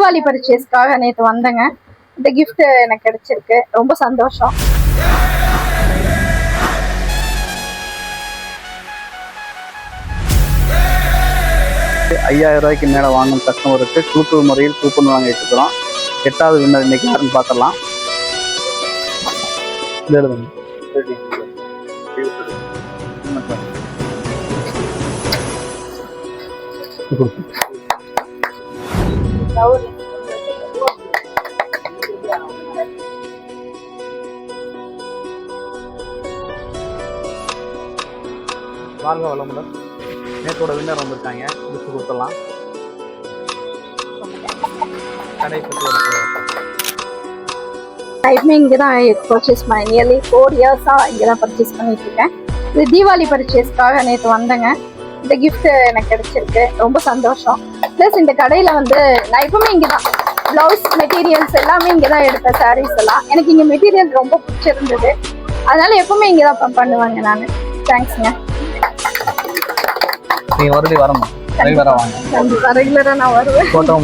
தீபாவளி பர்ச்சேஸ்க்காக நேற்று வந்தேங்க. இந்த கிஃப்ட் எனக்கு கிடைச்சிருக்கு, ரொம்ப சந்தோஷம். ₹5000 மேலே வாங்கும் கஸ்டமருக்கு கூட்டு முறையில் கூப்பன் வாங்கிட்டு இருக்கிறோம். 8வது வின்னர் இன்னைக்கு யாருன்னு பார்த்துடலாம். வாழ்க வளமுடன். நேற்றோட வின்னர் வந்திருக்காங்க, கிஃப்ட் கொடுத்துடலாம். கடை பற்றி டைமே இங்கே தான் பர்ச்சேஸ் பண்ணேன். நியர்லி 4 இயர்ஸாக இங்கே தான் பர்ச்சேஸ் பண்ணிட்டு இருக்கேன். இது தீபாவளி பர்ச்சேஸ்க்காக நேற்று வந்தேங்க. இந்த கிஃப்ட் எனக்கு கிடைச்சிருக்கு, ரொம்ப சந்தோஷம். ப்ளஸ் இந்த கடையில் வந்து நான் எப்பவுமே இங்கே தான் ப்ளவுஸ் மெட்டீரியல்ஸ் எல்லாமே இங்கே தான் எடுப்பேன். சாரீஸ் எல்லாம் எனக்கு இங்கே மெட்டீரியல் ரொம்ப பிடிச்சிருந்தது, அதனால எப்பவுமே இங்கே தான் பண்ணுவாங்க. நான் தேங்க்ஸ்ங்க. நீங்கள் மறுபடியும் வரணும், ரெகுலராக வாங்க. கண்டிப்பாக ரெகுலராக நான் வருவேன். ஃபோட்டோ